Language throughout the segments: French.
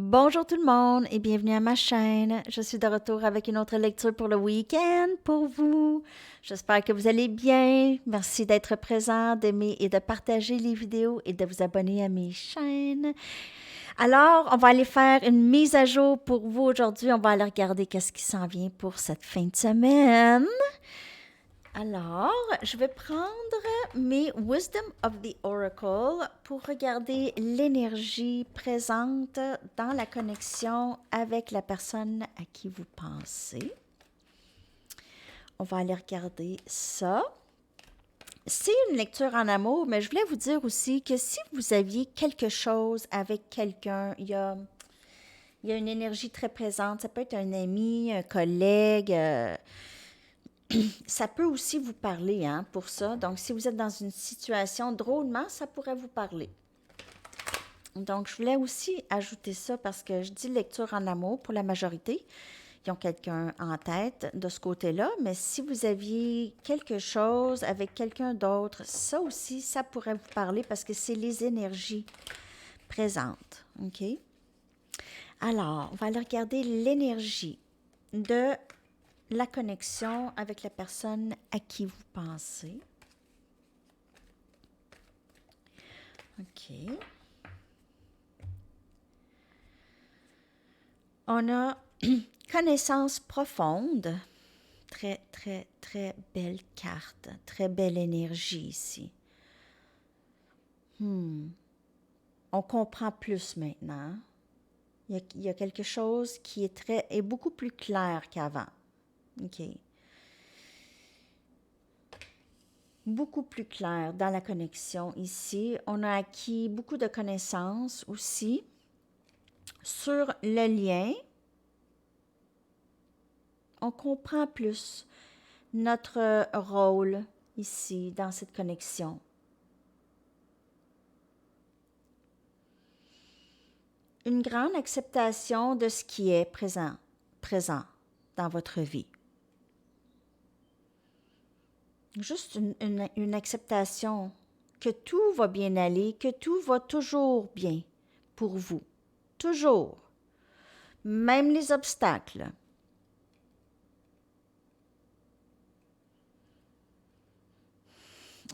Bonjour tout le monde et bienvenue à ma chaîne. Je suis de retour avec une autre lecture pour le week-end pour vous. J'espère que vous allez bien. Merci d'être présent, d'aimer et de partager les vidéos et de vous abonner à mes chaînes. Alors, on va aller faire une mise à jour pour vous aujourd'hui. On va aller regarder qu'est-ce qui s'en vient pour cette fin de semaine. Alors, je vais prendre mes Wisdom of the Oracle pour regarder l'énergie présente dans la connexion avec la personne à qui vous pensez. On va aller regarder ça. C'est une lecture en amour, mais je voulais vous dire aussi que si vous aviez quelque chose avec quelqu'un, il y a une énergie très présente. Ça peut être un ami, un collègue. Ça peut aussi vous parler, hein, pour ça. Donc, si vous êtes dans une situation, drôlement, ça pourrait vous parler. Donc, je voulais aussi ajouter ça parce que je dis lecture en amour pour la majorité. Ils ont quelqu'un en tête de ce côté-là, mais si vous aviez quelque chose avec quelqu'un d'autre, ça aussi, ça pourrait vous parler parce que c'est les énergies présentes. OK? Alors, on va aller regarder l'énergie de la connexion avec la personne à qui vous pensez. OK. On a connaissance profonde. Très, très, très belle carte. Très belle énergie ici. On comprend plus maintenant. Il y a quelque chose qui est beaucoup plus clair qu'avant. OK. Beaucoup plus clair dans la connexion ici. On a acquis beaucoup de connaissances aussi sur le lien. On comprend plus notre rôle ici dans cette connexion. Une grande acceptation de ce qui est présent dans votre vie. Juste une acceptation que tout va bien aller, que tout va toujours bien pour vous. Toujours. Même les obstacles.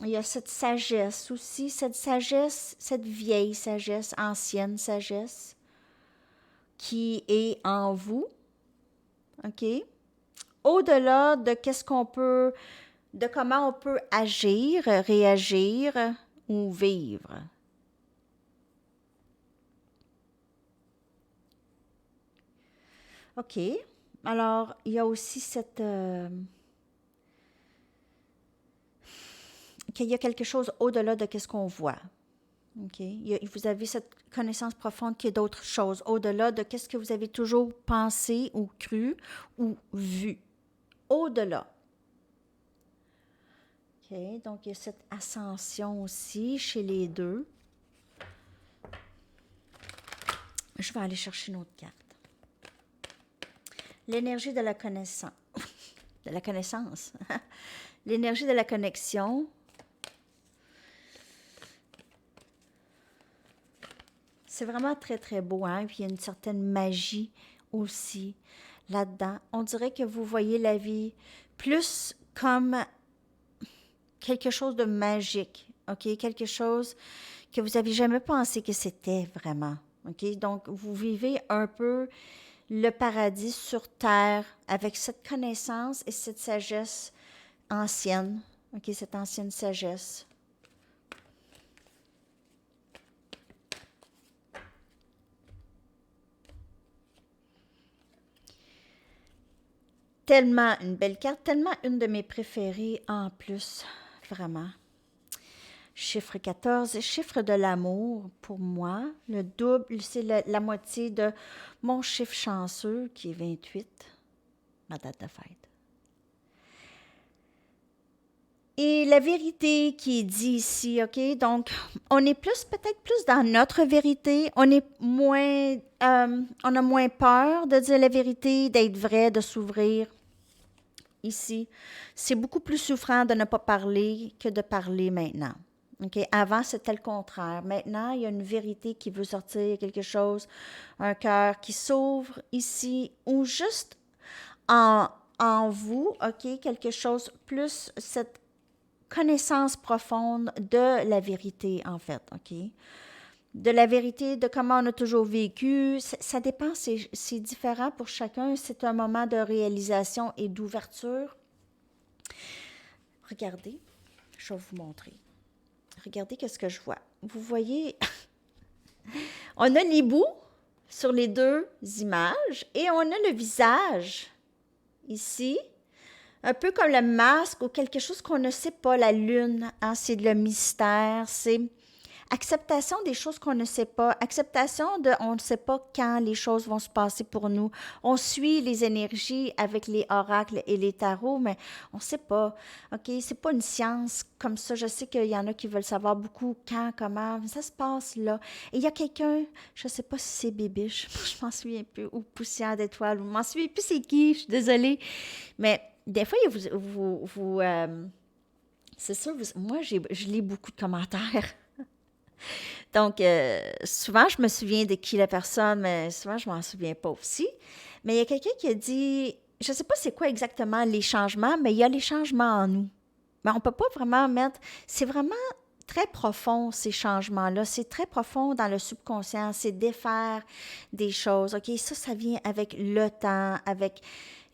Il y a cette sagesse aussi, cette sagesse, cette vieille sagesse, ancienne sagesse, qui est en vous, OK? Au-delà de de comment on peut agir, réagir ou vivre. OK. Alors, il y a aussi qu'il y a quelque chose au-delà de ce qu'on voit. OK? Vous avez cette connaissance profonde qu'il y a d'autres choses au-delà de ce que vous avez toujours pensé ou cru ou vu. Au-delà. OK? Donc, il y a cette ascension aussi chez les deux. Je vais aller chercher une autre carte. L'énergie de la connaissance. De la connaissance. L'énergie de la connexion. C'est vraiment très, très beau, hein? Puis il y a une certaine magie aussi là-dedans. On dirait que vous voyez la vie plus comme quelque chose de magique, OK? Quelque chose que vous n'avez jamais pensé que c'était vraiment, OK? Donc, vous vivez un peu le paradis sur terre avec cette connaissance et cette sagesse ancienne, OK? Cette ancienne sagesse. Tellement une belle carte, tellement une de mes préférées en plus, vraiment. Chiffre 14, chiffre de l'amour pour moi. Le double, c'est la moitié de mon chiffre chanceux qui est 28, ma date de fête. Et la vérité qui est dit ici, OK? Donc, on est peut-être plus dans notre vérité. On a moins peur de dire la vérité, d'être vrai, de s'ouvrir. Ici, c'est beaucoup plus souffrant de ne pas parler que de parler maintenant. OK? Avant, c'était le contraire. Maintenant, il y a une vérité qui veut sortir, quelque chose, un cœur qui s'ouvre ici, ou juste en, en vous, OK? Quelque chose plus cette connaissance profonde de la vérité, en fait, OK? De la vérité, de comment on a toujours vécu. Ça dépend, c'est différent pour chacun. C'est un moment de réalisation et d'ouverture. Regardez, je vais vous montrer. Regardez qu'est-ce que je vois. Vous voyez, on a l'hibou sur les deux images et on a le visage ici, un peu comme le masque ou quelque chose qu'on ne sait pas, la lune, hein, c'est le mystère, c'est acceptation des choses qu'on ne sait pas, acceptation de on ne sait pas quand les choses vont se passer pour nous. On suit les énergies avec les oracles et les tarots, mais on ne sait pas. OK, c'est pas une science comme ça. Je sais qu'il y en a qui veulent savoir beaucoup quand, comment, mais ça se passe là. Et il y a quelqu'un, je ne sais pas si c'est Bébiche, je m'en souviens plus, ou Poussière d'étoiles, je m'en souviens plus c'est qui, je suis désolée. Mais des fois, c'est sûr, moi, je lis beaucoup de commentaires. Donc, souvent, je me souviens de qui la personne, mais souvent, je m'en souviens pas aussi. Mais il y a quelqu'un qui a dit, je ne sais pas c'est quoi exactement les changements, mais il y a les changements en nous. Mais on ne peut pas vraiment mettre, c'est vraiment très profond, ces changements-là. C'est très profond dans le subconscient. C'est défaire des choses. OK, ça vient avec le temps, avec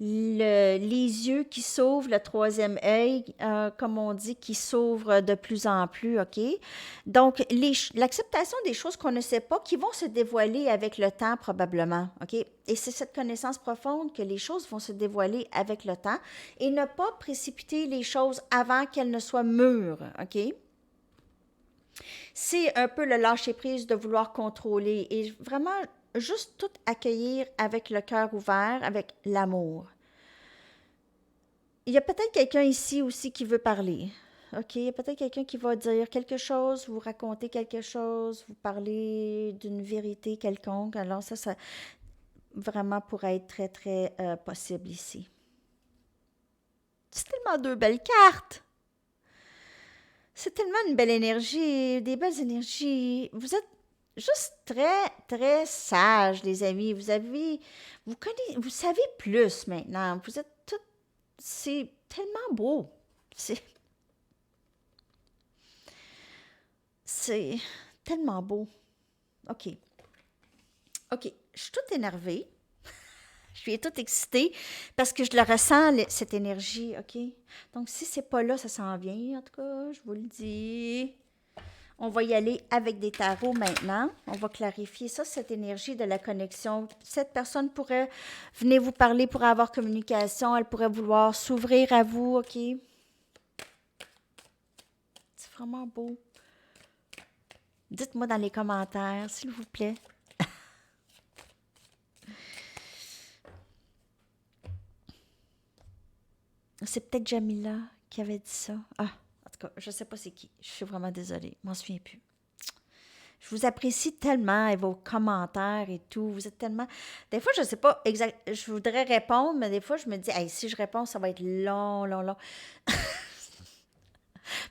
les yeux qui s'ouvrent, le troisième œil, comme on dit, qui s'ouvre de plus en plus, OK? Donc, l'acceptation des choses qu'on ne sait pas, qui vont se dévoiler avec le temps probablement, OK? Et c'est cette connaissance profonde que les choses vont se dévoiler avec le temps et ne pas précipiter les choses avant qu'elles ne soient mûres, OK? C'est un peu le lâcher-prise de vouloir contrôler et vraiment juste tout accueillir avec le cœur ouvert, avec l'amour. Il y a peut-être quelqu'un ici aussi qui veut parler. OK, il y a peut-être quelqu'un qui va dire quelque chose, vous raconter quelque chose, vous parler d'une vérité quelconque. Alors ça vraiment pourrait être très, très possible ici. C'est tellement deux belles cartes. C'est tellement une belle énergie, des belles énergies. Vous êtes juste très, très sage, les amis. Vous savez plus maintenant. Vous êtes tout, c'est tellement beau. C'est tellement beau. OK. OK. Je suis toute énervée. Je suis toute excitée parce que je le ressens, cette énergie. OK? Donc, si c'est pas là, ça s'en vient. En tout cas, je vous le dis. On va y aller avec des tarots maintenant. On va clarifier ça, cette énergie de la connexion. Cette personne pourrait venir vous parler pour avoir communication. Elle pourrait vouloir s'ouvrir à vous, OK? C'est vraiment beau. Dites-moi dans les commentaires, s'il vous plaît. C'est peut-être Jamila qui avait dit ça. Ah, en tout cas, je ne sais pas c'est qui. Je suis vraiment désolée. Je m'en souviens plus. Je vous apprécie tellement et vos commentaires et tout. Vous êtes tellement... Des fois, je ne sais pas exact. Je voudrais répondre, mais des fois, je me dis, hey, si je réponds, ça va être long, long, long.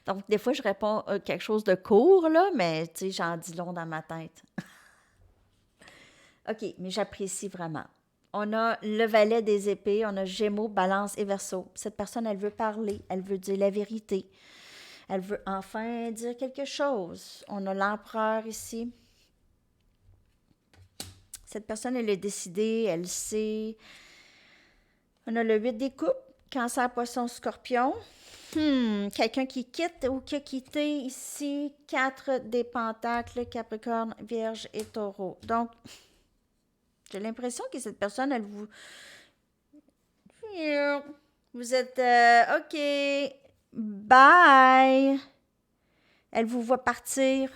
Donc, des fois, je réponds quelque chose de court, là, mais tu sais, j'en dis long dans ma tête. OK, mais j'apprécie vraiment. On a le valet des épées, on a Gémeaux, Balance et Verseau. Cette personne, elle veut parler, elle veut dire la vérité. Elle veut enfin dire quelque chose. On a l'empereur ici. Cette personne, elle est décidée, elle sait. On a le 8 des coupes, Cancer, Poisson, Scorpion. Quelqu'un qui quitte ou qui a quitté ici, 4 des Pentacles, Capricorne, Vierge et Taureau. Donc, j'ai l'impression que cette personne, elle vous... Vous êtes... OK, bye. Elle vous voit partir.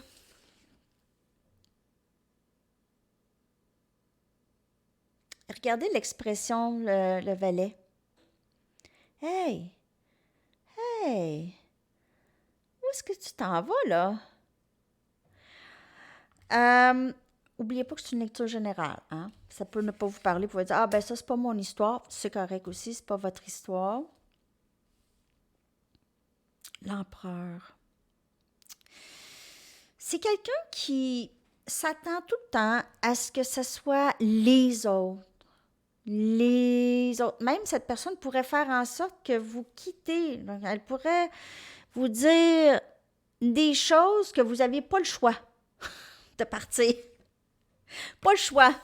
Regardez l'expression, le valet. Hey, hey, où est-ce que tu t'en vas, là? Oubliez pas que c'est une lecture générale. Hein? Ça peut ne pas vous parler. Vous pouvez dire, ah ben ça, c'est pas mon histoire. C'est correct aussi, c'est pas votre histoire. L'empereur. C'est quelqu'un qui s'attend tout le temps à ce que ce soit les autres. Les autres. Même cette personne pourrait faire en sorte que vous quittez. Donc, elle pourrait vous dire des choses que vous n'aviez pas le choix de partir. Pas le choix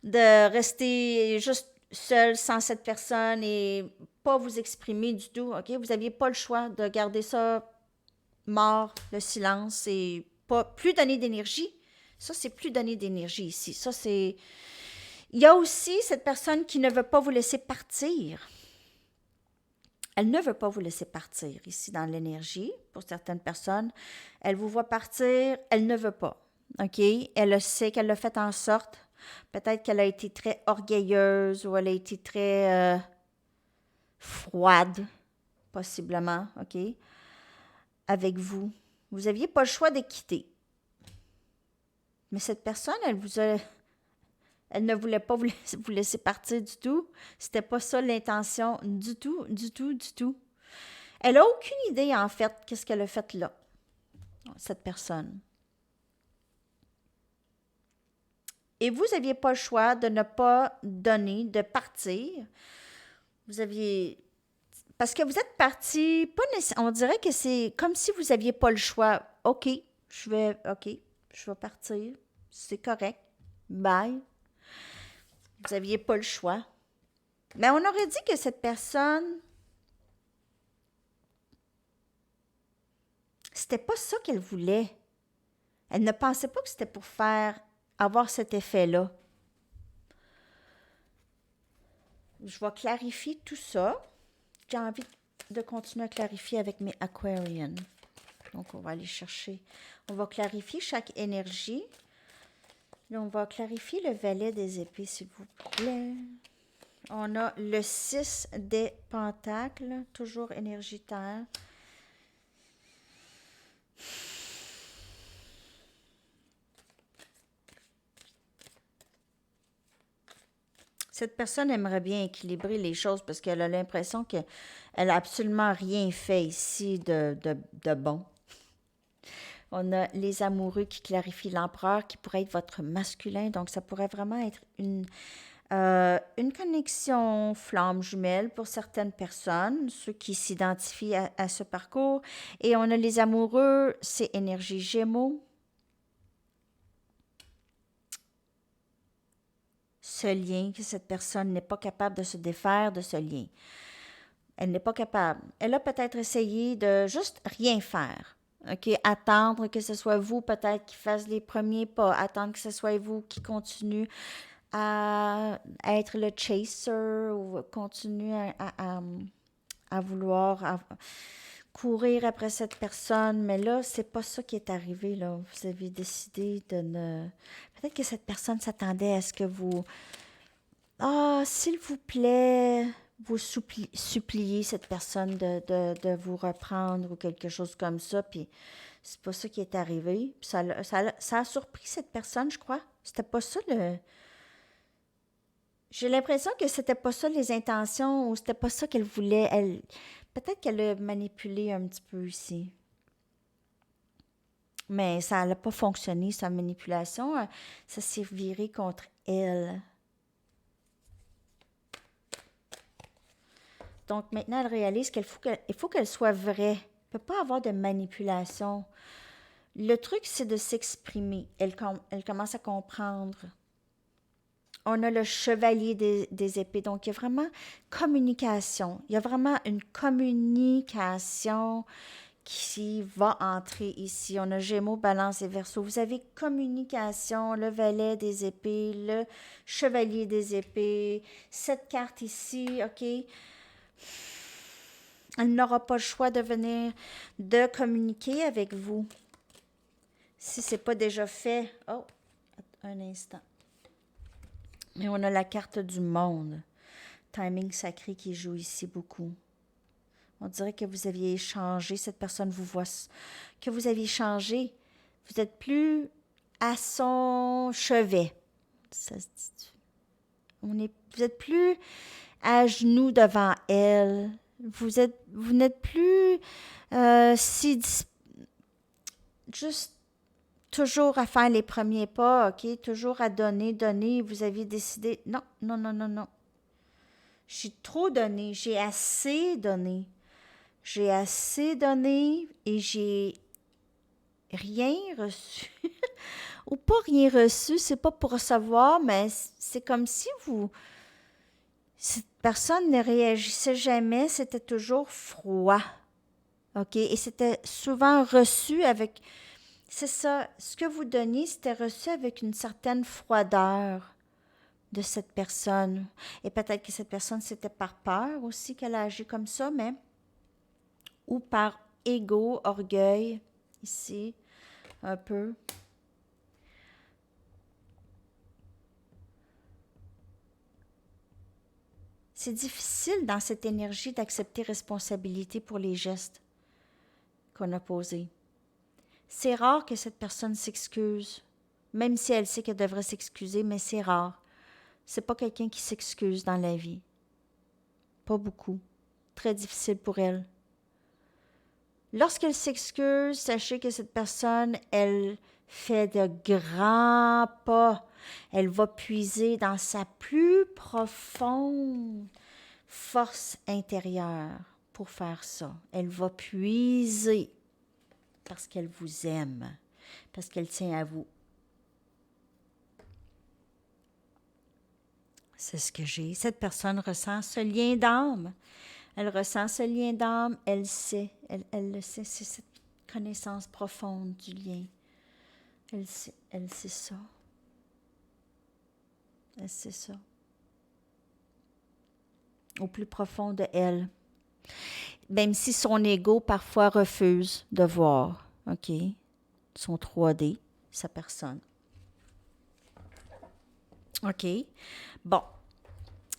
de rester juste seul sans cette personne et pas vous exprimer du tout. OK? Vous n'aviez pas le choix de garder ça mort, le silence, et pas plus donner d'énergie. Ça, c'est plus donner d'énergie ici. Ça, c'est... Il y a aussi cette personne qui ne veut pas vous laisser partir. Elle ne veut pas vous laisser partir ici dans l'énergie. Pour certaines personnes, elle vous voit partir, elle ne veut pas. OK? Elle sait qu'elle l'a fait en sorte. Peut-être qu'elle a été très orgueilleuse ou elle a été très froide, possiblement, OK? Avec vous. Vous n'aviez pas le choix de quitter. Mais cette personne, elle ne voulait pas vous laisser partir du tout. C'était pas ça l'intention du tout, du tout, du tout. Elle n'a aucune idée, en fait, qu'est-ce qu'elle a fait là, cette personne. Et vous n'aviez pas le choix de ne pas donner, de partir. Vous aviez... Parce que vous êtes parti, pas nécessairement, on dirait que c'est comme si vous n'aviez pas le choix. OK, je vais partir. C'est correct. Bye. Vous n'aviez pas le choix. Mais on aurait dit que cette personne, c'était pas ça qu'elle voulait. Elle ne pensait pas que c'était pour avoir cet effet-là. Je vais clarifier tout ça. J'ai envie de continuer à clarifier avec mes Aquarians. Donc, on va aller chercher. On va clarifier chaque énergie. Là, on va clarifier le valet des épées, s'il vous plaît. On a le 6 des pentacles, toujours énergitaire. Cette personne aimerait bien équilibrer les choses parce qu'elle a l'impression qu'elle n'a absolument rien fait ici de bon. On a les amoureux qui clarifient l'empereur, qui pourrait être votre masculin. Donc, ça pourrait vraiment être une connexion flamme jumelle pour certaines personnes, ceux qui s'identifient à ce parcours. Et on a les amoureux, c'est énergie Gémeaux. Ce lien, que cette personne n'est pas capable de se défaire de ce lien. Elle n'est pas capable. Elle a peut-être essayé de juste rien faire. OK? Attendre que ce soit vous peut-être qui fasse les premiers pas. Attendre que ce soit vous qui continue à être le chaser ou continue à vouloir courir après cette personne. Mais là, c'est pas ça qui est arrivé, là. Vous avez décidé de ne... Peut-être que cette personne s'attendait à ce que vous... Ah, s'il vous plaît, vous suppliez cette personne de vous reprendre ou quelque chose comme ça, puis c'est pas ça qui est arrivé. Puis ça a surpris cette personne, je crois. C'était pas ça le... J'ai l'impression que c'était pas ça les intentions ou c'était pas ça qu'elle voulait. Peut-être qu'elle a manipulé un petit peu ici. Mais ça n'a pas fonctionné, sa manipulation. Ça s'est viré contre elle. Donc maintenant, elle réalise qu'il faut qu'elle soit vraie. Il ne peut pas avoir de manipulation. Le truc, c'est de s'exprimer. Elle commence à comprendre. On a le chevalier des épées. Donc, il y a vraiment communication. Il y a vraiment une communication qui va entrer ici. On a Gémeaux, Balance et Verseau. Vous avez communication, le valet des épées, le chevalier des épées, cette carte ici, OK? Elle n'aura pas le choix de communiquer avec vous. Si ce n'est pas déjà fait. Oh, un instant. Et on a la carte du monde. Timing sacré qui joue ici beaucoup. On dirait que vous aviez changé. Cette personne vous voit. Que vous aviez changé. Vous n'êtes plus à son chevet. Ça se dit. Vous n'êtes plus à genoux devant elle. Vous n'êtes plus juste toujours à faire les premiers pas, OK? Toujours à donner, donner. Vous aviez décidé, non, non, non, non, non. J'ai trop donné, j'ai assez donné. J'ai assez donné et j'ai rien reçu. Ou pas rien reçu, c'est pas pour recevoir, mais c'est comme si cette personne ne réagissait jamais, c'était toujours froid. OK? Et c'était souvent reçu avec, c'est ça, ce que vous donniez, c'était reçu avec une certaine froideur de cette personne. Et peut-être que cette personne, c'était par peur aussi qu'elle a agi comme ça, mais, ou par ego, orgueil, ici, un peu. C'est difficile dans cette énergie d'accepter responsabilité pour les gestes qu'on a posés. C'est rare que cette personne s'excuse, même si elle sait qu'elle devrait s'excuser, mais c'est rare. C'est pas quelqu'un qui s'excuse dans la vie. Pas beaucoup. Très difficile pour elle. Lorsqu'elle s'excuse, sachez que cette personne, elle fait de grands pas. Elle va puiser dans sa plus profonde force intérieure pour faire ça. Elle va puiser parce qu'elle vous aime, parce qu'elle tient à vous. C'est ce que j'ai. Cette personne ressent ce lien d'âme. Elle ressent ce lien d'âme, elle sait, elle le sait, c'est cette connaissance profonde du lien. Elle sait ça. Elle sait ça. Au plus profond de elle. Même si son ego parfois refuse de voir, OK, son 3D, sa personne. OK. Bon.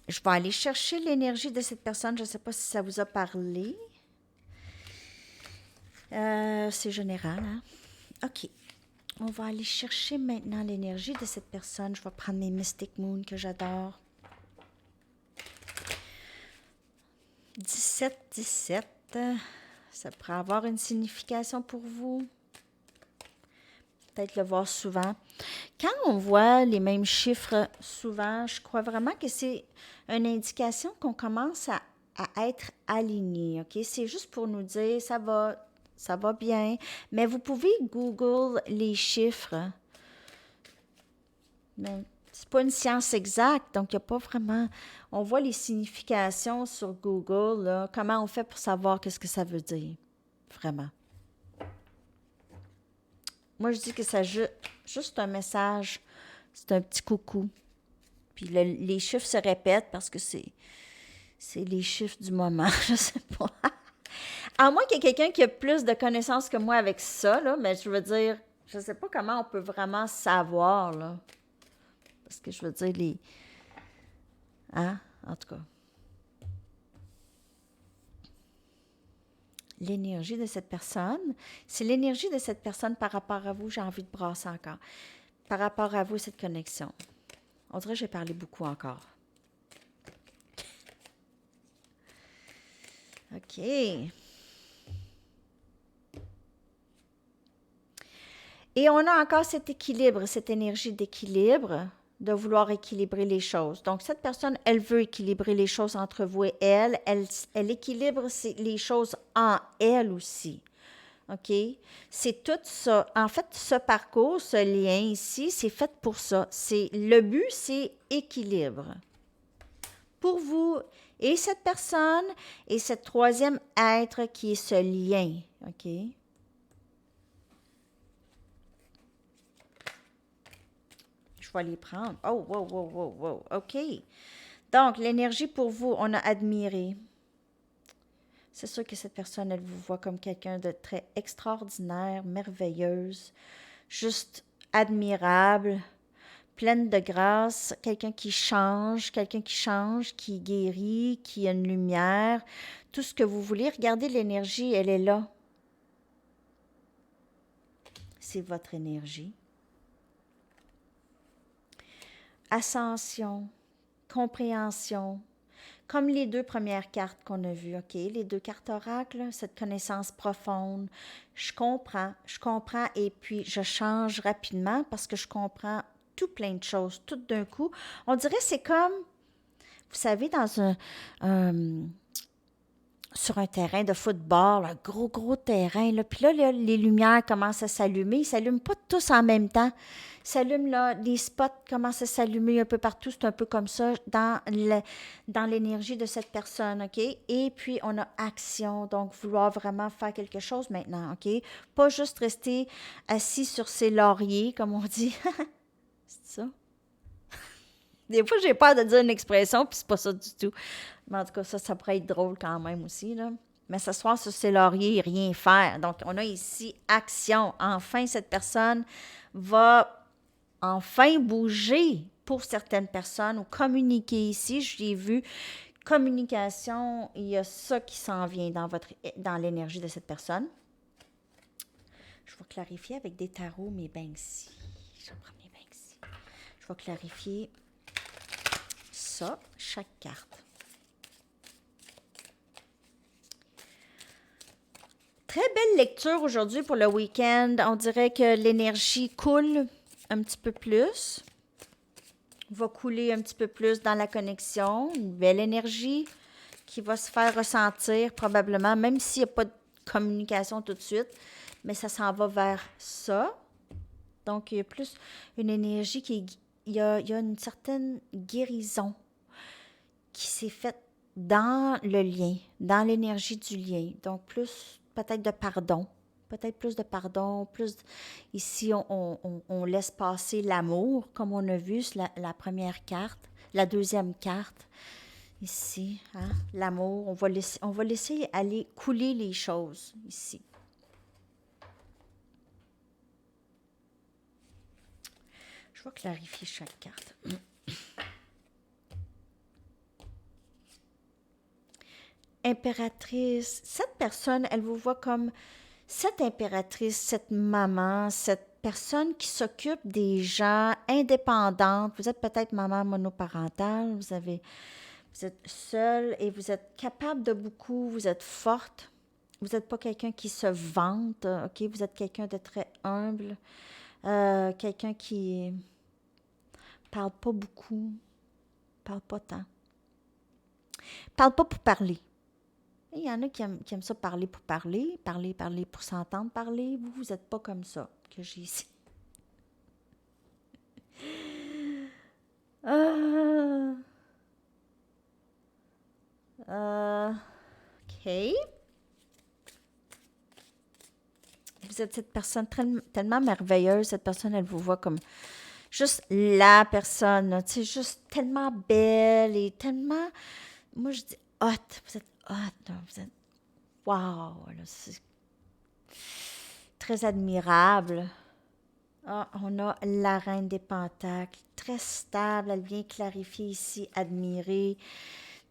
Je vais aller chercher l'énergie de cette personne. Je ne sais pas si ça vous a parlé. C'est général, hein? OK. On va aller chercher maintenant l'énergie de cette personne. Je vais prendre mes Mystic Moon que j'adore. 17, ça pourrait avoir une signification pour vous. Peut-être le voir souvent. Quand on voit les mêmes chiffres souvent, je crois vraiment que c'est une indication qu'on commence à être aligné. OK? C'est juste pour nous dire ça va bien. Mais vous pouvez Google les chiffres. Mais c'est pas une science exacte, donc il n'y a pas vraiment. On voit les significations sur Google, là. Comment on fait pour savoir qu'est-ce que ça veut dire? Vraiment. Moi, je dis que c'est juste un message. C'est un petit coucou. Puis les chiffres se répètent parce que c'est les chiffres du moment. Je sais pas. À moins qu'il y ait quelqu'un qui a plus de connaissances que moi avec ça, là, mais je veux dire, je sais pas comment on peut vraiment savoir, là. Parce que je veux dire, hein? En tout cas. L'énergie de cette personne, c'est l'énergie de cette personne par rapport à vous, j'ai envie de brasser encore. Par rapport à vous, cette connexion. On dirait que j'ai parlé beaucoup encore. OK. Et on a encore cet équilibre, cette énergie d'équilibre, de vouloir équilibrer les choses. Donc, cette personne, elle veut équilibrer les choses entre vous et elle. Elle équilibre les choses en elle aussi. OK? C'est tout ça. En fait, ce parcours, ce lien ici, c'est fait pour ça. Le but, c'est équilibre. Pour vous et cette personne et ce troisième être qui est ce lien. OK? Je vais les prendre. Oh, wow, wow, wow, wow. OK. Donc, l'énergie pour vous, on a admiré. C'est sûr que cette personne, elle vous voit comme quelqu'un de très extraordinaire, merveilleuse, juste admirable, pleine de grâce, quelqu'un qui change, qui guérit, qui a une lumière, tout ce que vous voulez. Regardez l'énergie, elle est là. C'est votre énergie. Ascension, compréhension, Comme les deux premières cartes qu'on a vues, OK? Les deux cartes oracles, cette connaissance profonde. Je comprends, et puis je change rapidement parce que je comprends tout plein de choses, tout d'un coup. On dirait que c'est comme, vous savez, sur un terrain de football, un gros, gros terrain, là. Puis là, les lumières commencent à s'allumer. Ils ne s'allument pas tous en même temps. Ils s'allument, là, les spots commencent à s'allumer un peu partout. C'est un peu comme ça dans l'énergie de cette personne, OK? Et puis, on a action, donc vouloir vraiment faire quelque chose maintenant, OK? Pas juste rester assis sur ses lauriers, comme on dit. C'est ça? Des fois, j'ai peur de dire une expression, puis c'est pas ça du tout. Mais en tout cas, ça pourrait être drôle quand même aussi, là. Mais s'asseoir sur ses lauriers et rien faire. Donc, on a ici action. Enfin, cette personne va enfin bouger pour certaines personnes ou communiquer ici. Je l'ai vu, communication, il y a ça qui s'en vient dans l'énergie de cette personne. Je vais clarifier avec des tarots mes Banksy. Je vais prendre mes Banksy. Je vais clarifier ça, chaque carte. Très belle lecture aujourd'hui pour le week-end. On dirait que l'énergie coule un petit peu plus. Va couler un petit peu plus dans la connexion. Une belle énergie qui va se faire ressentir probablement, même s'il n'y a pas de communication tout de suite. Mais ça s'en va vers ça. Donc, il y a plus une énergie il y a une certaine guérison qui s'est faite dans le lien, dans l'énergie du lien. Donc, plus peut-être de pardon, peut-être plus de pardon, ici, on laisse passer l'amour, comme on a vu, la première carte, la deuxième carte, ici, hein, l'amour, on va laisser aller couler les choses, ici. Je vais clarifier chaque carte. Impératrice, cette personne, elle vous voit comme cette impératrice, cette maman, cette personne qui s'occupe des gens, indépendante. Vous êtes peut-être maman monoparentale, vous êtes seule et vous êtes capable de beaucoup, vous êtes forte. Vous n'êtes pas quelqu'un qui se vante, OK? Vous êtes quelqu'un de très humble, quelqu'un qui parle pas beaucoup, parle pas tant. Parle pas pour parler. Il y en a qui aiment ça parler pour parler pour s'entendre parler. Vous n'êtes pas comme ça que j'ai ici. OK. Vous êtes cette personne tellement merveilleuse. Cette personne, elle vous voit comme juste la personne, tu sais, juste tellement belle et tellement, moi je dis hot. Vous êtes hot, vous êtes wow, là, c'est très admirable. Ah, on a la reine des pentacles, très stable, elle vient clarifier ici, admirer,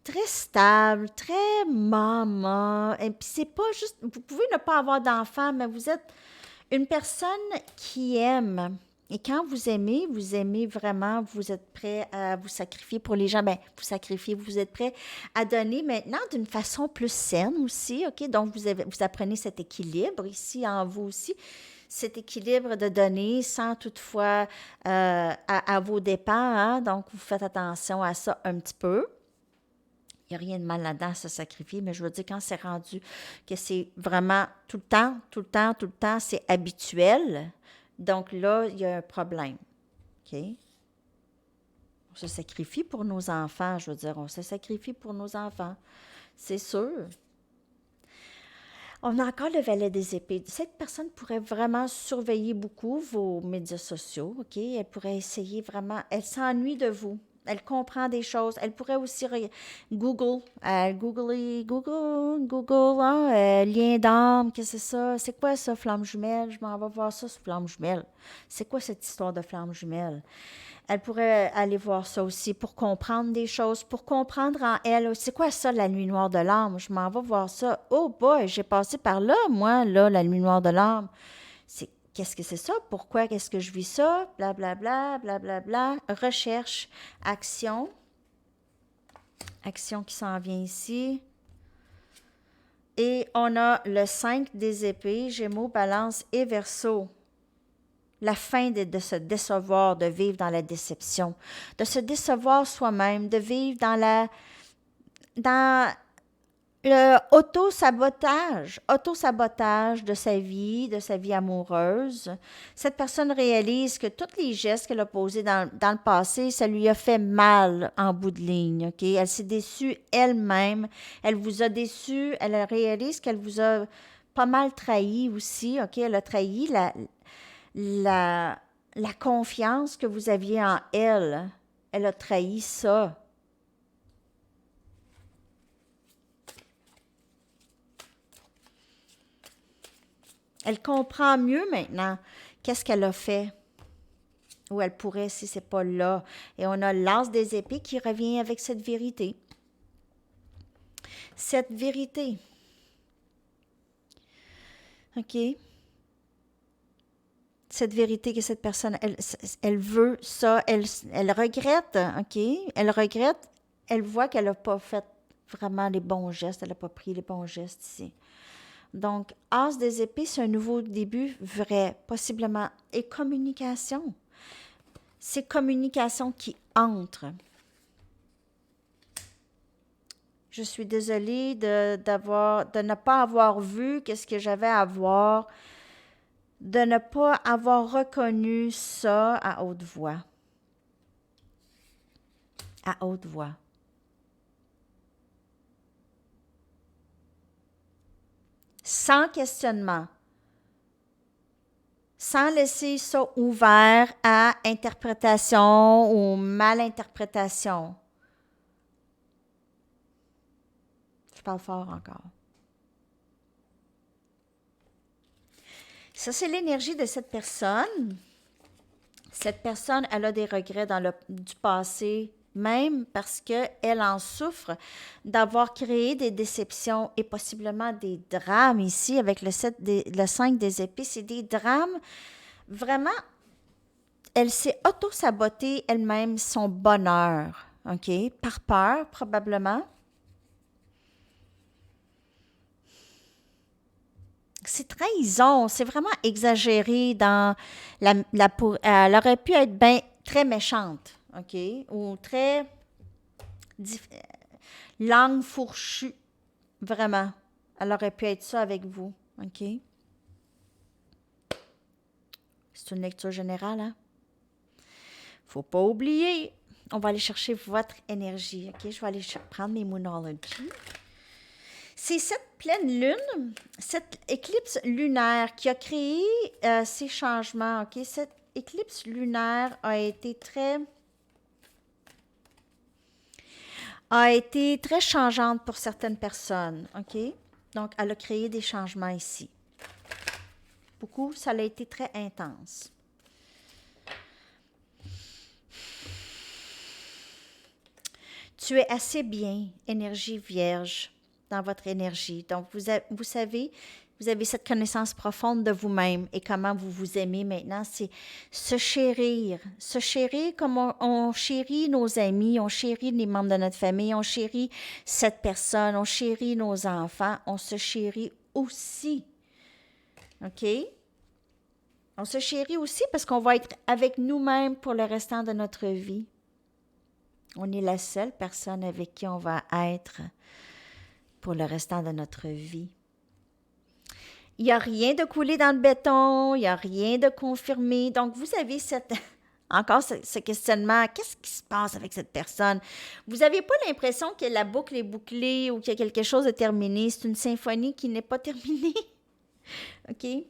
très stable, très maman. Et puis c'est pas juste, vous pouvez ne pas avoir d'enfant, mais vous êtes une personne qui aime. Et quand vous aimez vraiment, vous êtes prêt à vous sacrifier pour les gens. Bien, vous sacrifiez, vous êtes prêt à donner maintenant d'une façon plus saine aussi, OK? Donc, vous apprenez cet équilibre ici en vous aussi. Cet équilibre de donner sans toutefois à vos dépens, hein? Donc, vous faites attention à ça un petit peu. Il n'y a rien de mal là-dedans à se sacrifier, mais je veux dire, quand c'est rendu que c'est vraiment tout le temps, c'est habituel. Donc là, il y a un problème. OK? On se sacrifie pour nos enfants, je veux dire, on se sacrifie pour nos enfants. C'est sûr. On a encore le valet des épées. Cette personne pourrait vraiment surveiller beaucoup vos médias sociaux, OK? Elle pourrait essayer vraiment... Elle s'ennuie de vous. Elle comprend des choses. Elle pourrait aussi Google, hein, lien d'âme, qu'est-ce que c'est ça? C'est quoi ça, flamme jumelle? Je m'en vais voir ça sur flamme jumelle. C'est quoi cette histoire de flamme jumelle? Elle pourrait aller voir ça aussi pour comprendre des choses, pour comprendre en elle. C'est quoi ça, la nuit noire de l'âme? Je m'en vais voir ça. Oh boy, j'ai passé par là, moi, là, la nuit noire de l'âme. Qu'est-ce que c'est ça? Pourquoi est-ce que je vis ça? Blablabla, blablabla. Recherche, action. action qui s'en vient ici. Et on a le 5 des épées, Gémeaux, Balance et Verseau. La fin de se décevoir, de vivre dans la déception, de se décevoir soi-même, de vivre dans le auto-sabotage de sa vie amoureuse. Cette personne réalise que tous les gestes qu'elle a posés dans le passé, ça lui a fait mal en bout de ligne. OK? Elle s'est déçue elle-même. Elle vous a déçu. Elle réalise qu'elle vous a pas mal trahi aussi. OK? Elle a trahi la confiance que vous aviez en elle. Elle a trahi ça. Elle comprend mieux maintenant qu'est-ce qu'elle a fait. Ou elle pourrait si c'est pas là. Et on a l'as des épées qui revient avec cette vérité. Cette vérité. OK? Cette vérité que cette personne, elle veut ça, elle regrette, OK? Elle regrette, elle voit qu'elle n'a pas fait vraiment les bons gestes, elle n'a pas pris les bons gestes ici. Donc, as des épées, c'est un nouveau début vrai, possiblement. Et communication. C'est communication qui entre. Je suis désolée de ne pas avoir vu qu'est-ce que j'avais à voir, de ne pas avoir reconnu ça à haute voix. À haute voix. Sans questionnement. Sans laisser ça ouvert à interprétation ou malinterprétation. Je parle fort encore. Ça, c'est l'énergie de cette personne. Cette personne, elle a des regrets du passé, même parce qu'elle en souffre d'avoir créé des déceptions et possiblement des drames ici avec le 5 des épées. C'est des drames, vraiment, elle s'est auto-sabotée elle-même son bonheur, OK? Par peur, probablement. C'est trahison, c'est vraiment exagéré dans elle aurait pu être très méchante, OK? Ou très langue fourchue, vraiment. Elle aurait pu être ça avec vous, OK? C'est une lecture générale, hein? Faut pas oublier, on va aller chercher votre énergie, OK? Je vais aller prendre mes Moonology. C'est cette pleine lune, cette éclipse lunaire qui a créé ces changements, OK? Cette éclipse lunaire a été très changeante pour certaines personnes, OK? Donc, elle a créé des changements ici. Beaucoup, ça a été très intense. Tu es assez bien, énergie vierge, dans votre énergie. Donc, vous savez, vous avez cette connaissance profonde de vous-même et comment vous vous aimez maintenant. C'est se chérir comme on chérit nos amis, on chérit les membres de notre famille, on chérit cette personne, on chérit nos enfants, on se chérit aussi. OK? On se chérit aussi parce qu'on va être avec nous-mêmes pour le restant de notre vie. On est la seule personne avec qui on va être pour le restant de notre vie. Il n'y a rien de coulé dans le béton, il n'y a rien de confirmé. Donc, vous avez encore ce questionnement, qu'est-ce qui se passe avec cette personne? Vous n'avez pas l'impression que la boucle est bouclée ou qu'il y a quelque chose de terminé. C'est une symphonie qui n'est pas terminée. OK? Il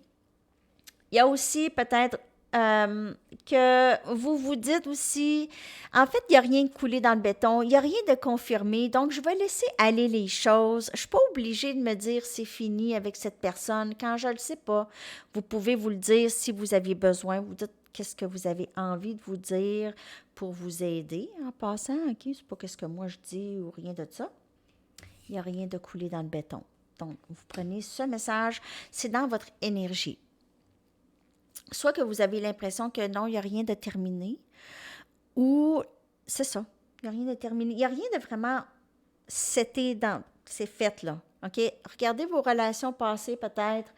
y a aussi peut-être que vous vous dites aussi, en fait, il n'y a rien de coulé dans le béton, il n'y a rien de confirmé, donc je vais laisser aller les choses. Je ne suis pas obligée de me dire c'est fini avec cette personne quand je ne le sais pas. Vous pouvez vous le dire si vous aviez besoin, vous dites qu'est-ce que vous avez envie de vous dire pour vous aider en passant, OK? C'est pas qu'est-ce que moi je dis ou rien de ça. Il n'y a rien de coulé dans le béton. Donc, vous prenez ce message, c'est dans votre énergie. Soit que vous avez l'impression que non, il n'y a rien de terminé, ou c'est ça, il n'y a rien de terminé. Il n'y a rien de vraiment c'est fait, là. OK? Regardez vos relations passées, peut-être.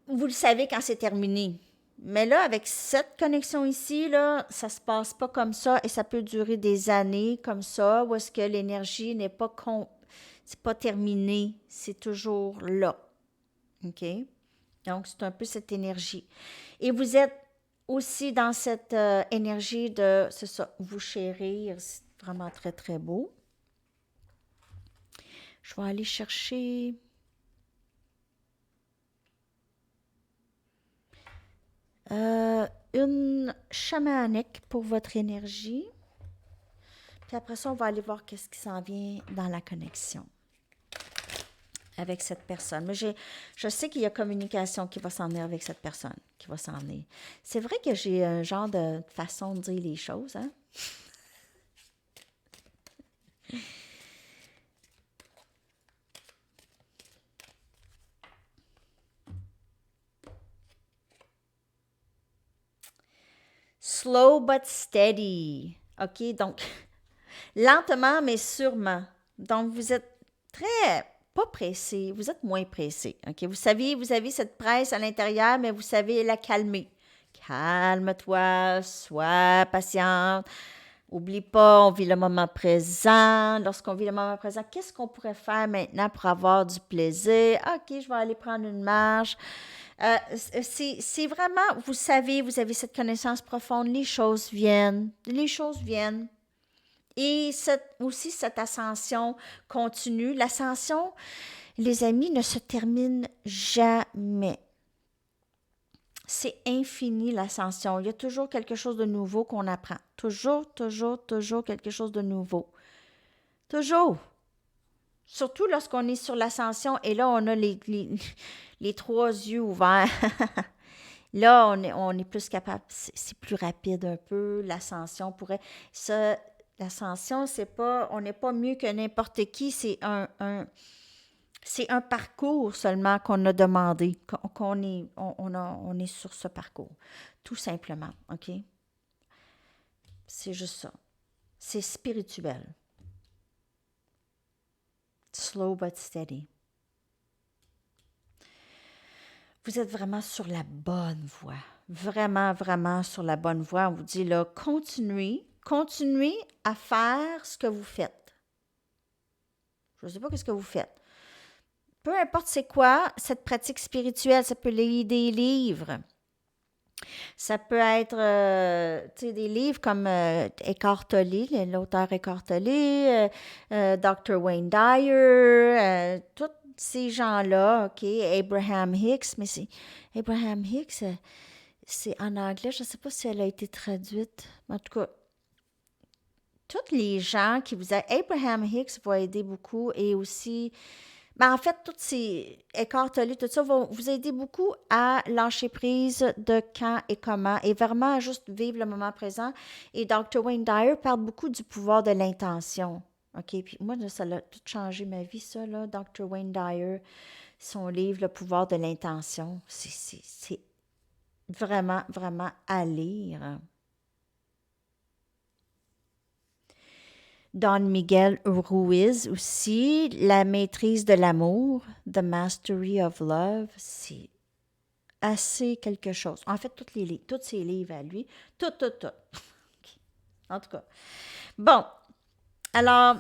Vous le savez quand c'est terminé. Mais là, avec cette connexion ici, là, ça se passe pas comme ça et ça peut durer des années comme ça, où est-ce que l'énergie n'est pas c'est pas terminé, c'est toujours là. OK? Donc, c'est un peu cette énergie. Et vous êtes aussi dans cette énergie de, c'est ça, vous chérir. C'est vraiment très, très beau. Je vais aller chercher une chamanique pour votre énergie. Puis après ça, on va aller voir qu'est-ce qui s'en vient dans la connexion avec cette personne. Mais je sais qu'il y a communication qui va s'en venir avec cette personne, qui va s'en venir. C'est vrai que j'ai un genre de façon de dire les choses, hein? Slow but steady. OK, donc lentement mais sûrement. Donc vous êtes pas pressé, vous êtes moins pressé. OK, vous avez cette presse à l'intérieur, mais vous savez la calmer. Calme-toi, sois patiente. Oublie pas, on vit le moment présent. Lorsqu'on vit le moment présent, qu'est-ce qu'on pourrait faire maintenant pour avoir du plaisir? OK, je vais aller prendre une marche. C'est vraiment, vous avez cette connaissance profonde, les choses viennent. Et aussi cette ascension continue. L'ascension, les amis, ne se termine jamais. C'est infini l'ascension. Il y a toujours quelque chose de nouveau qu'on apprend. Toujours, toujours, toujours quelque chose de nouveau. Toujours. Surtout lorsqu'on est sur l'ascension et là, on a les trois yeux ouverts. Là, on est plus capable, c'est plus rapide un peu. L'ascension pourrait. L'ascension, c'est pas. On n'est pas mieux que n'importe qui. C'est un parcours seulement qu'on a demandé, on est sur ce parcours, tout simplement, OK? C'est juste ça. C'est spirituel. Slow but steady. Vous êtes vraiment sur la bonne voie. Vraiment, vraiment sur la bonne voie. On vous dit là, continuez à faire ce que vous faites. Je ne sais pas ce que vous faites. Peu importe c'est quoi, cette pratique spirituelle, ça peut lire des livres. Ça peut être des livres comme Eckhart Tolle, l'auteur Eckhart Tolle, Dr. Wayne Dyer, tous ces gens-là, OK, Abraham Hicks, mais c'est Abraham Hicks, c'est en anglais, je ne sais pas si elle a été traduite, mais en tout cas, tous les gens qui vous aident, Abraham Hicks va aider beaucoup et aussi... Ben, en fait, tous ces Eckhart Tolle, tout ça vont vous aider beaucoup à lâcher prise de quand et comment et vraiment à juste vivre le moment présent. Et Dr. Wayne Dyer parle beaucoup du pouvoir de l'intention. OK? Puis moi, là, ça a tout changé ma vie, ça, là. Dr. Wayne Dyer, son livre, Le pouvoir de l'intention. C'est vraiment, vraiment à lire. Don Miguel Ruiz aussi, La maîtrise de l'amour, The Mastery of Love, c'est assez quelque chose. En fait, tous ses livres à lui, tout. Okay. En tout cas. Bon, alors,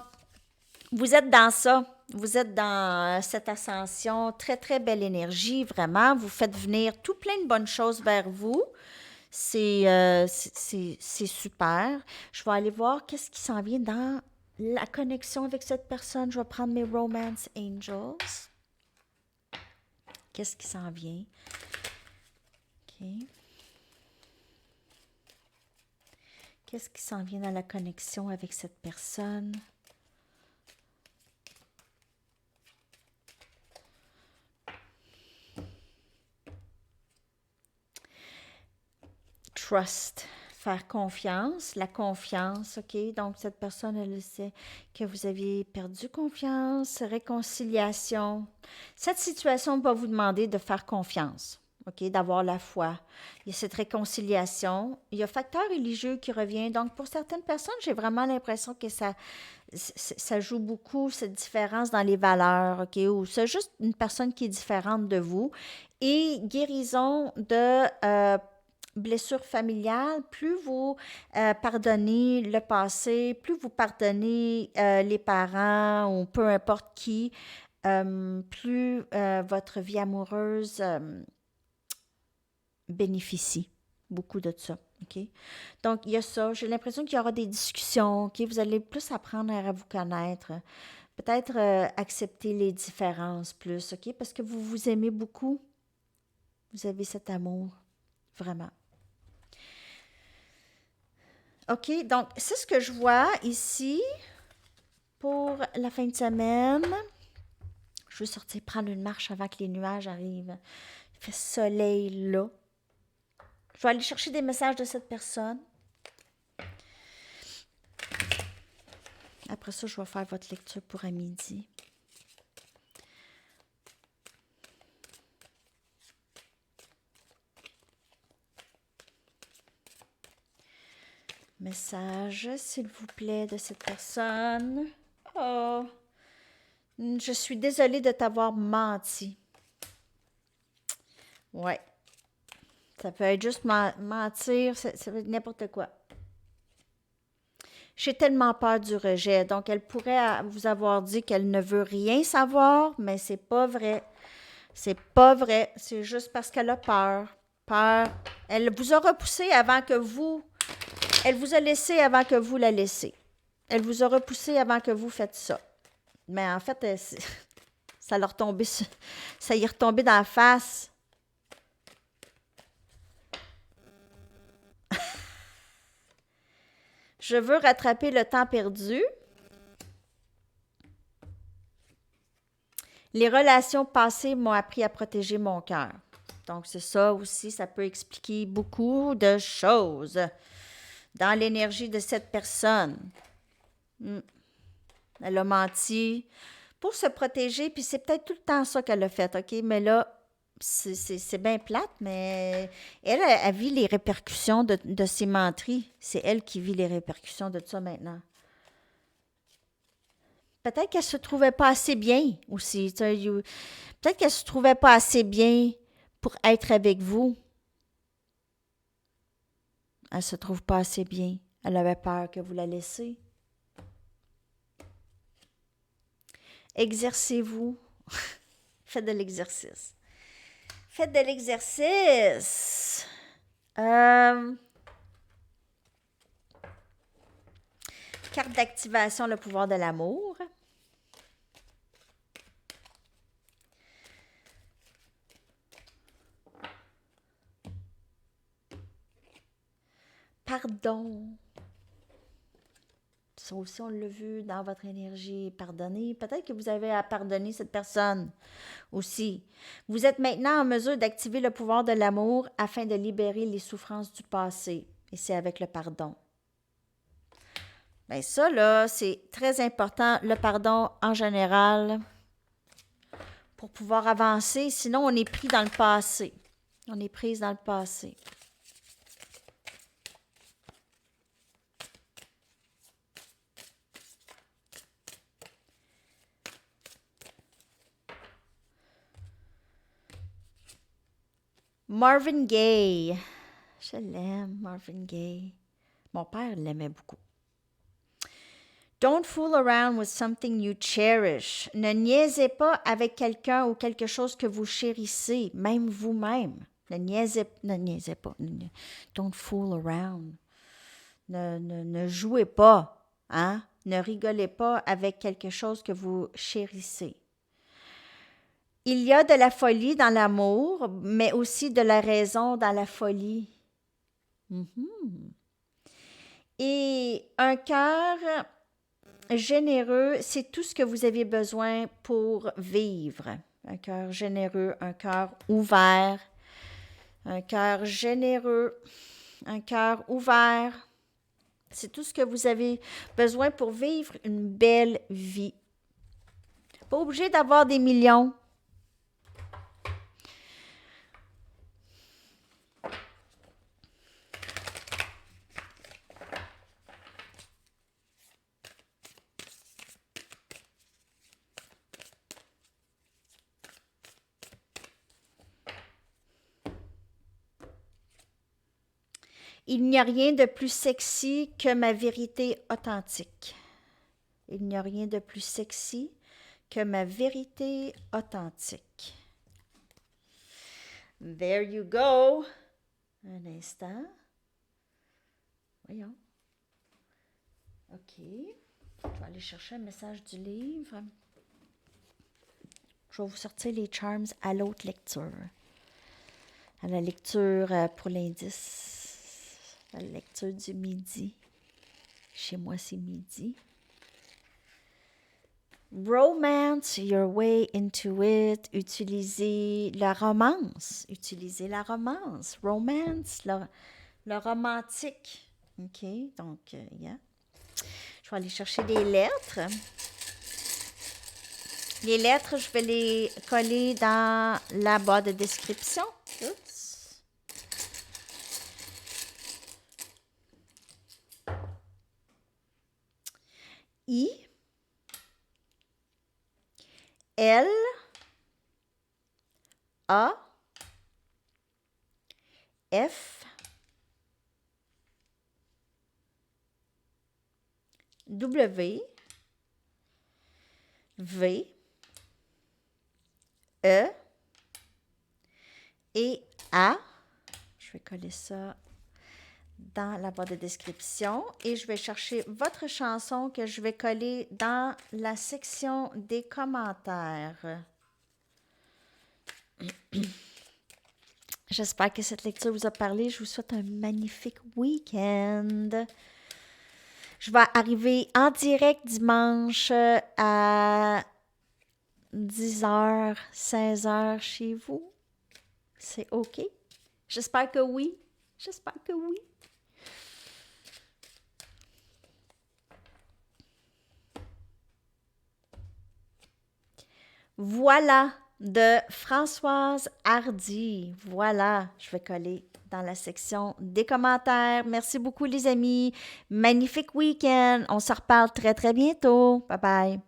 vous êtes dans ça. Vous êtes dans cette ascension, très, très belle énergie, vraiment. Vous faites venir tout plein de bonnes choses vers vous. C'est super. Je vais aller voir qu'est-ce qui s'en vient dans la connexion avec cette personne. Je vais prendre mes Romance Angels. Qu'est-ce qui s'en vient? OK. Qu'est-ce qui s'en vient dans la connexion avec cette personne? Trust, faire confiance, la confiance, OK? Donc, cette personne, elle sait que vous aviez perdu confiance, réconciliation. Cette situation va vous demander de faire confiance, OK, d'avoir la foi. Il y a cette réconciliation. Il y a facteur religieux qui revient. Donc, pour certaines personnes, j'ai vraiment l'impression que ça joue beaucoup, cette différence dans les valeurs, OK, ou c'est juste une personne qui est différente de vous. Et guérison de blessures familiales, plus vous pardonnez le passé, plus vous pardonnez les parents ou peu importe qui, plus votre vie amoureuse bénéficie beaucoup de ça. OK? Donc, il y a ça. J'ai l'impression qu'il y aura des discussions. OK? Vous allez plus apprendre à vous connaître. Peut-être accepter les différences plus. OK? Parce que vous vous aimez beaucoup. Vous avez cet amour. Vraiment. OK? Donc, c'est ce que je vois ici pour la fin de semaine. Je veux sortir prendre une marche avant que les nuages arrivent. Il fait soleil là. Je vais aller chercher des messages de cette personne. Après ça, je vais faire votre lecture pour à midi. Message, s'il vous plaît, de cette personne. Oh, je suis désolée de t'avoir menti. Ouais. Ça peut être juste mentir, ça peut être n'importe quoi. J'ai tellement peur du rejet. Donc, elle pourrait vous avoir dit qu'elle ne veut rien savoir, mais c'est pas vrai. C'est pas vrai. C'est juste parce qu'elle a peur. Peur. Elle vous a repoussé avant que vous... Elle vous a laissé avant que vous la laissiez. Elle vous a repoussé avant que vous faites ça. Mais en fait, ça leur tombé, ça y est retombé dans la face. Je veux rattraper le temps perdu. Les relations passées m'ont appris à protéger mon cœur. Donc, c'est ça aussi, ça peut expliquer beaucoup de choses dans l'énergie de cette personne. Elle a menti pour se protéger, puis c'est peut-être tout le temps ça qu'elle a fait, OK? Mais là, c'est bien plate, mais elle vit les répercussions de ses menteries. C'est elle qui vit les répercussions de ça maintenant. Peut-être qu'elle se trouvait pas assez bien aussi. Peut-être qu'elle se trouvait pas assez bien pour être avec vous. Elle se trouve pas assez bien. Elle avait peur que vous la laissiez. Exercez-vous. Faites de l'exercice. Faites de l'exercice. Carte d'activation, le pouvoir de l'amour. Pardon. Ça aussi, on l'a vu dans votre énergie. Pardonnez. Peut-être que vous avez à pardonner cette personne aussi. Vous êtes maintenant en mesure d'activer le pouvoir de l'amour afin de libérer les souffrances du passé. Et c'est avec le pardon. Bien ça, là, c'est très important, le pardon en général, pour pouvoir avancer. Sinon, on est pris dans le passé. On est prise dans le passé. Marvin Gaye. Je l'aime, Marvin Gaye. Mon père l'aimait beaucoup. Don't fool around with something you cherish. Ne niaisez pas avec quelqu'un ou quelque chose que vous chérissez, même vous-même. Ne niaisez pas. Don't fool around. Ne jouez pas. Hein? Ne rigolez pas avec quelque chose que vous chérissez. Il y a de la folie dans l'amour, mais aussi de la raison dans la folie. Et un cœur généreux, c'est tout ce que vous avez besoin pour vivre. Un cœur généreux, un cœur ouvert, un cœur généreux, un cœur ouvert. C'est tout ce que vous avez besoin pour vivre une belle vie. Pas obligé d'avoir des millions. Il n'y a rien de plus sexy que ma vérité authentique. Il n'y a rien de plus sexy que ma vérité authentique. There you go. Un instant. Voyons. OK. Je vais aller chercher un message du livre. Je vais vous sortir les charms à l'autre lecture. À la lecture pour l'indice. À la lecture du midi. Chez moi, c'est midi. Romance your way into it. Utilisez la romance. Utilisez la romance. Romance, le romantique. OK, donc, yeah. Je vais aller chercher des lettres. Les lettres, je vais les coller dans la barre de description. Oups. I. L. A. F. W. V. E. Et A. Je vais coller ça dans la barre de description et je vais chercher votre chanson que je vais coller dans la section des commentaires. J'espère que cette lecture vous a parlé. Je vous souhaite un magnifique week-end. Je vais arriver en direct dimanche à 10h, 16h chez vous. C'est OK? J'espère que oui. J'espère que oui. Voilà, de Françoise Hardy. Voilà, je vais coller dans la section des commentaires. Merci beaucoup, les amis. Magnifique week-end. On se reparle très, très bientôt. Bye bye.